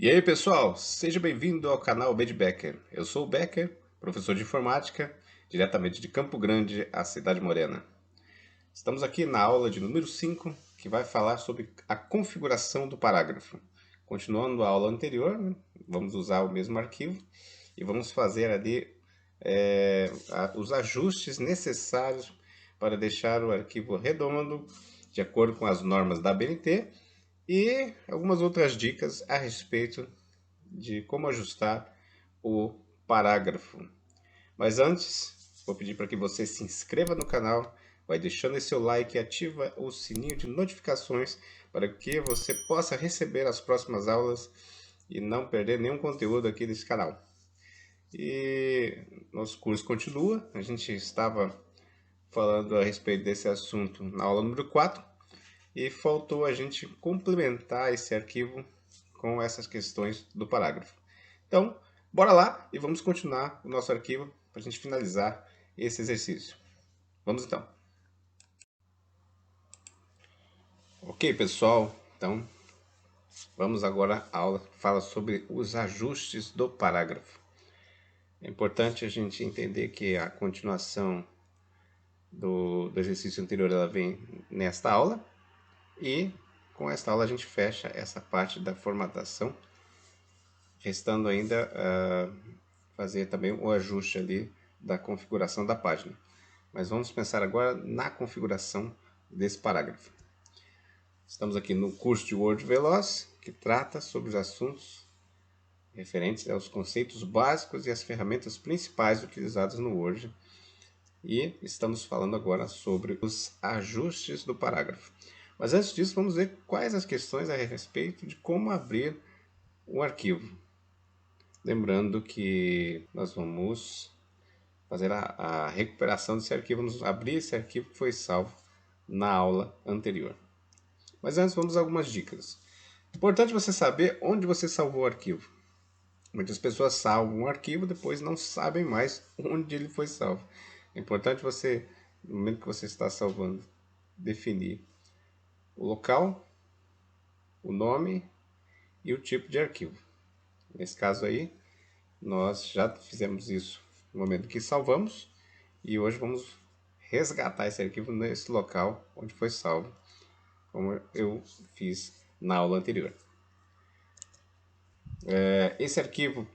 E aí, pessoal, seja bem-vindo ao canal Bed Becker. Eu sou o Becker, professor de informática, diretamente de Campo Grande, a cidade morena. Estamos aqui na aula de número 5, que vai falar sobre a configuração do parágrafo. Continuando a aula anterior, né, vamos usar o mesmo arquivo e vamos fazer ali os ajustes necessários para deixar o arquivo redondo, de acordo com as normas da ABNT, e algumas outras dicas a respeito de como ajustar o parágrafo. Mas antes, vou pedir para que você se inscreva no canal, vai deixando esse seu like e ativa o sininho de notificações para que você possa receber as próximas aulas e não perder nenhum conteúdo aqui desse canal. E nosso curso continua, a gente estava falando a respeito desse assunto na aula número 4 e faltou a gente complementar esse arquivo com essas questões do parágrafo. Então, bora lá e vamos continuar o nosso arquivo para a gente finalizar esse exercício. Vamos então. Ok, pessoal, então vamos agora à aula que fala sobre os ajustes do parágrafo. É importante a gente entender que a continuação do exercício anterior ela vem nesta aula e com esta aula a gente fecha essa parte da formatação, restando ainda fazer também o ajuste ali da configuração da página. Mas vamos pensar agora na configuração desse parágrafo. Estamos aqui no curso de Word Veloz, que trata sobre os assuntos referentes aos conceitos básicos e as ferramentas principais utilizadas no Word. E estamos falando agora sobre os ajustes do parágrafo. Mas antes disso, vamos ver quais as questões a respeito de como abrir um arquivo. Lembrando que nós vamos fazer a recuperação desse arquivo, vamos abrir esse arquivo que foi salvo na aula anterior. Mas antes vamos a algumas dicas. Importante você saber onde você salvou o arquivo. Muitas pessoas salvam um arquivo, depois não sabem mais onde ele foi salvo. É importante você, no momento que você está salvando, definir o local, o nome e o tipo de arquivo. Nesse caso aí, nós já fizemos isso no momento que salvamos e hoje vamos resgatar esse arquivo nesse local onde foi salvo, como eu fiz na aula anterior. Esse arquivo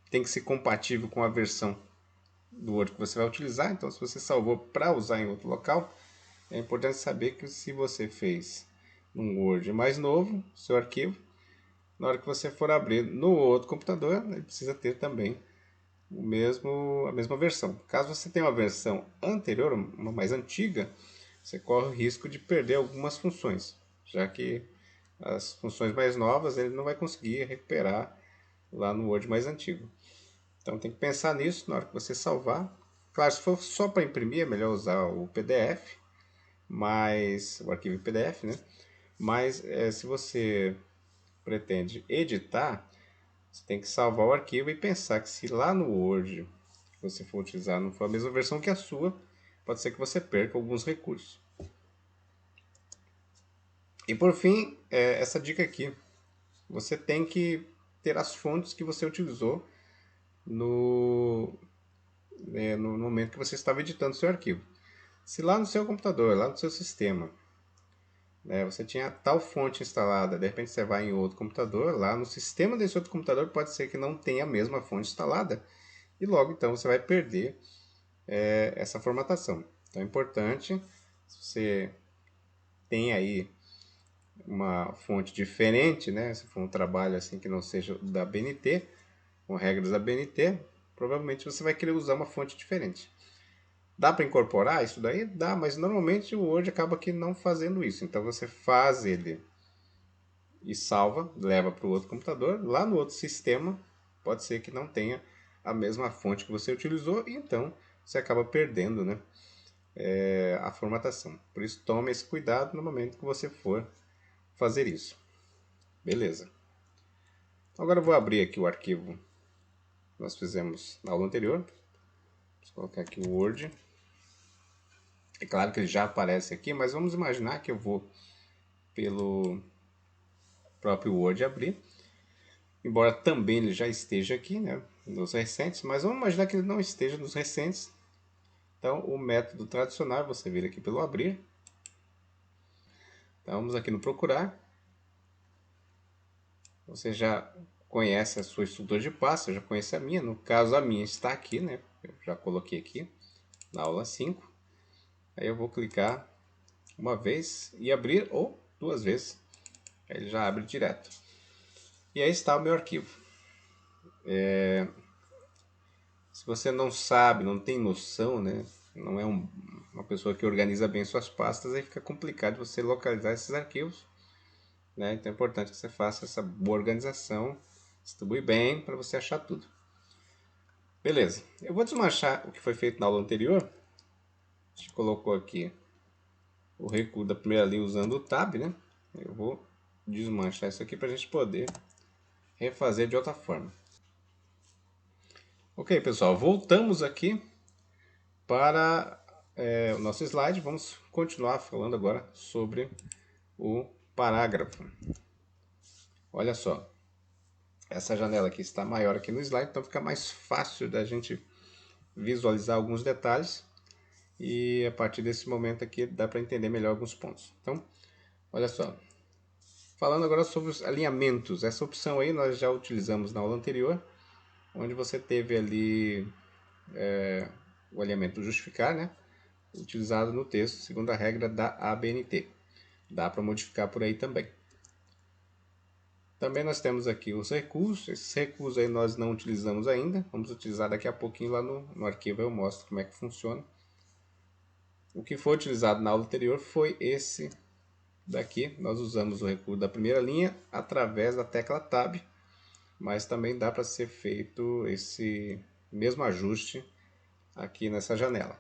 tem que ser compatível com a versão do Word que você vai utilizar, então se você salvou para usar em outro local, é importante saber que se você fez num Word mais novo, seu arquivo, na hora que você for abrir no outro computador, ele precisa ter também a mesma versão. Caso você tenha uma versão anterior, uma mais antiga, você corre o risco de perder algumas funções, já que as funções mais novas ele não vai conseguir recuperar lá no Word mais antigo. Então tem que pensar nisso na hora que você salvar. Claro, se for só para imprimir, é melhor usar o PDF, mas o arquivo em PDF, né? Mas se você pretende editar, você tem que salvar o arquivo e pensar que se lá no Word que você for utilizar não for a mesma versão que a sua, pode ser que você perca alguns recursos. E por fim, essa dica aqui. Você tem que ter as fontes que você utilizou no momento que você estava editando seu arquivo. Se lá no seu computador, lá no seu sistema, você tinha tal fonte instalada, de repente você vai em outro computador, lá no sistema desse outro computador pode ser que não tenha a mesma fonte instalada e logo então você vai perder essa formatação. Então é importante, se você tem aí uma fonte diferente, né, se for um trabalho assim que não seja da BNT, com regras da BNT, provavelmente você vai querer usar uma fonte diferente. Dá para incorporar isso daí? Dá, mas normalmente o Word acaba aqui não fazendo isso. Então você faz ele e salva, leva para o outro computador. Lá no outro sistema, pode ser que não tenha a mesma fonte que você utilizou e então você acaba perdendo, né, a formatação. Por isso tome esse cuidado no momento que você for fazer isso. Beleza. Agora eu vou abrir aqui o arquivo que nós fizemos na aula anterior. Vou colocar aqui o Word. É claro que ele já aparece aqui, mas vamos imaginar que eu vou pelo próprio Word abrir. embora também ele já esteja aqui, né, nos recentes, mas vamos imaginar que ele não esteja nos recentes. Então, o método tradicional, você vir aqui pelo abrir. Então, vamos aqui no procurar. Você já conhece a sua estrutura de pasta, já conhece a minha. No caso, a minha está aqui, né? Eu já coloquei aqui na aula 5. Aí eu vou clicar uma vez e abrir, ou duas vezes. Aí ele já abre direto. E aí está o meu arquivo. Se você não sabe, não tem noção, né? Não é uma pessoa que organiza bem suas pastas, aí fica complicado você localizar esses arquivos. Né? Então é importante que você faça essa boa organização, distribui bem para você achar tudo. Beleza, eu vou desmanchar o que foi feito na aula anterior. A gente colocou aqui o recuo da primeira linha usando o tab, né? Eu vou desmanchar isso aqui para a gente poder refazer de outra forma. Ok, pessoal, voltamos aqui para o nosso slide. Vamos continuar falando agora sobre o parágrafo. Olha só, essa janela aqui está maior aqui no slide, então fica mais fácil da gente visualizar alguns detalhes. E a partir desse momento aqui dá para entender melhor alguns pontos. Então, olha só. Falando agora sobre os alinhamentos. Essa opção aí nós já utilizamos na aula anterior, onde você teve ali o alinhamento justificar, né? Utilizado no texto, segundo a regra da ABNT. Dá para modificar por aí também. Também nós temos aqui os recursos. Esses recursos aí nós não utilizamos ainda. Vamos utilizar daqui a pouquinho lá no arquivo. Eu mostro como é que funciona. O que foi utilizado na aula anterior foi esse daqui. Nós usamos o recurso da primeira linha através da tecla Tab. Mas também dá para ser feito esse mesmo ajuste aqui nessa janela.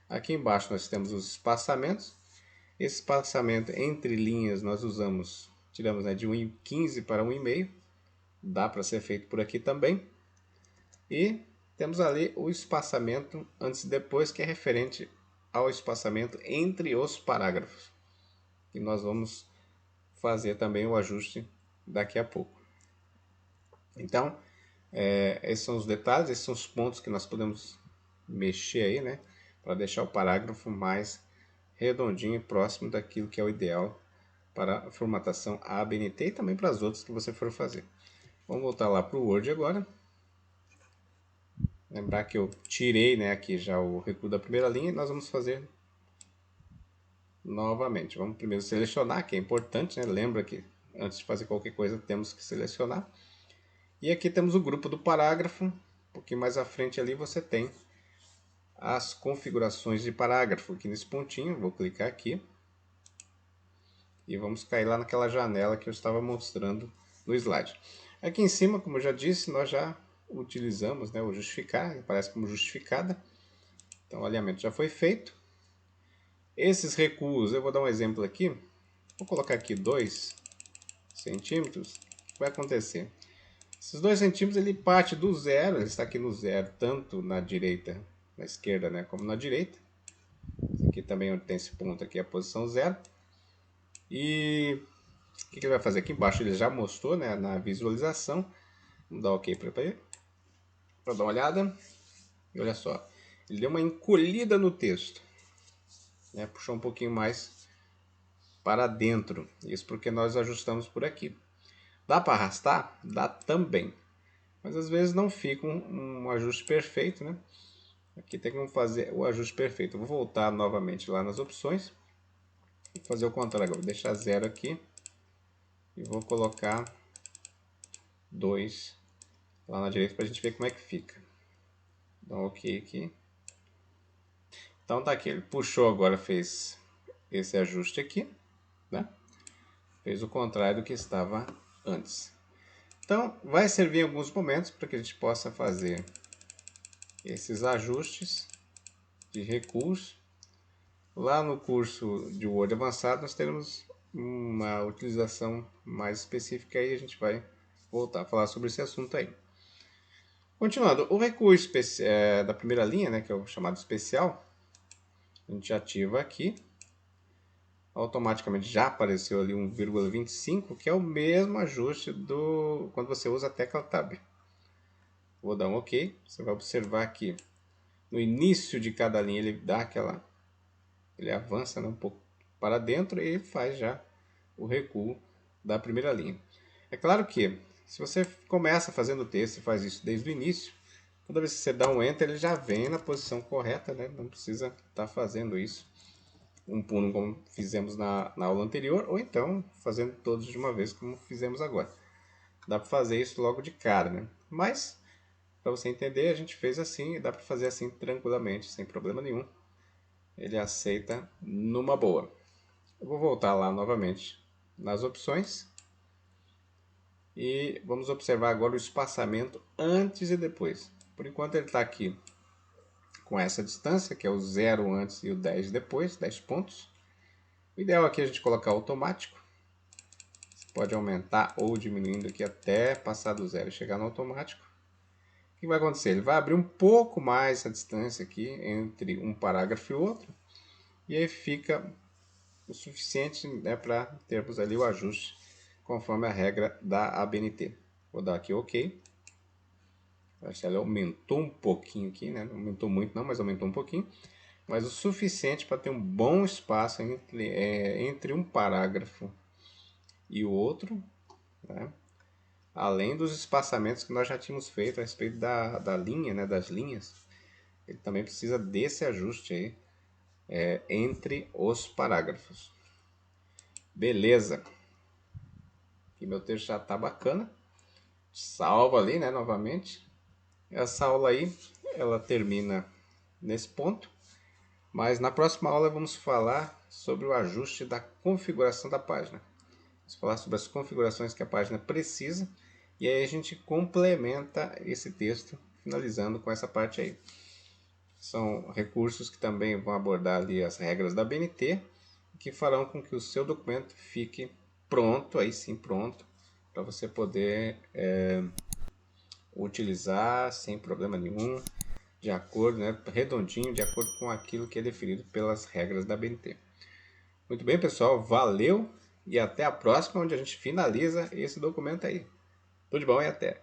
Aqui embaixo nós temos os espaçamentos. Esse espaçamento entre linhas nós usamos, tiramos de 1,15 para 1,5. Dá para ser feito por aqui também. E temos ali o espaçamento antes e depois, que é referente ao espaçamento entre os parágrafos. E nós vamos fazer também o ajuste daqui a pouco. Então, esses são os detalhes, esses são os pontos que nós podemos mexer aí, né? Para deixar o parágrafo mais redondinho e próximo daquilo que é o ideal para a formatação ABNT e também para as outras que você for fazer. Vamos voltar lá para o Word agora. Lembrar que eu tirei, né, aqui já o recuo da primeira linha e nós vamos fazer novamente. Vamos primeiro selecionar, que é importante, né? Lembra que antes de fazer qualquer coisa temos que selecionar. E aqui temos o grupo do parágrafo. Um pouquinho mais à frente ali você tem as configurações de parágrafo. Aqui nesse pontinho, vou clicar aqui. E vamos cair lá naquela janela que eu estava mostrando no slide. Aqui em cima, como eu já disse, nós já utilizamos, né, o justificar, aparece como justificada. Então o alinhamento já foi feito. Esses recuos, eu vou dar um exemplo aqui. Vou colocar aqui 2 centímetros. O que vai acontecer? Esses 2 centímetros ele parte do zero, ele está aqui no zero, tanto na direita, na esquerda, né, como na direita. Aqui também onde tem esse ponto aqui é a posição zero. E o que ele vai fazer? Aqui embaixo ele já mostrou, né, na visualização. Vamos dar OK para ele, para dar uma olhada. E olha só, ele deu uma encolhida no texto, né, puxou um pouquinho mais para dentro. Isso porque nós ajustamos por aqui. Dá para arrastar? Dá também. Mas às vezes não fica um ajuste perfeito, né? Aqui tem como fazer o ajuste perfeito. Eu vou voltar novamente lá nas opções. Vou fazer o contrário agora. Vou deixar 0 aqui. E vou colocar 2 lá na direita para a gente ver como é que fica. Dá um OK aqui. Então tá aqui. Ele puxou agora, fez esse ajuste aqui, né? Fez o contrário do que estava antes. Então, vai servir em alguns momentos para que a gente possa fazer esses ajustes de recurso. Lá no curso de Word avançado, nós teremos uma utilização mais específica e a gente vai voltar a falar sobre esse assunto aí. Continuando, o recurso da primeira linha, né, que é o chamado especial, a gente ativa aqui. automaticamente já apareceu ali 1,25, que é o mesmo ajuste do quando você usa a tecla Tab. Vou dar um OK. Você vai observar que no início de cada linha ele avança, né, um pouco para dentro e faz já o recuo da primeira linha. É claro que se você começa fazendo o texto e faz isso desde o início, toda vez que você dá um Enter, ele já vem na posição correta, né? Não precisa estar fazendo isso um por um como fizemos na aula anterior, ou então fazendo todos de uma vez como fizemos agora. Dá para fazer isso logo de cara, né? Mas, para você entender, a gente fez assim e dá para fazer assim tranquilamente, sem problema nenhum. Ele aceita numa boa. Eu vou voltar lá novamente nas opções e vamos observar agora o espaçamento antes e depois. Por enquanto ele está aqui com essa distância, que é o 0 antes e o 10 depois, 10 pontos. O ideal aqui é a gente colocar automático. Você pode aumentar ou diminuindo aqui até passar do 0 e chegar no automático. O que vai acontecer? Ele vai abrir um pouco mais a distância aqui entre um parágrafo e outro. E aí fica o suficiente, né, para termos ali o ajuste conforme a regra da ABNT. Vou dar aqui OK. Acho que ela aumentou um pouquinho aqui, né? Não aumentou muito não, mas aumentou um pouquinho. Mas o suficiente para ter um bom espaço entre um parágrafo e o outro, né? Além dos espaçamentos que nós já tínhamos feito a respeito da linha, né, das linhas. Ele também precisa desse ajuste aí, entre os parágrafos. Beleza. Aqui meu texto já está bacana. Salva ali, né, novamente. Essa aula aí, ela termina nesse ponto. Mas na próxima aula vamos falar sobre o ajuste da configuração da página. Vamos falar sobre as configurações que a página precisa. E aí a gente complementa esse texto, finalizando com essa parte aí. São recursos que também vão abordar ali as regras da BNT, que farão com que o seu documento fique pronto, aí sim pronto, para você poder utilizar sem problema nenhum, de acordo, né, redondinho, de acordo com aquilo que é definido pelas regras da BNT. Muito bem, pessoal, valeu e até a próxima, onde a gente finaliza esse documento aí. Tudo de bom e até!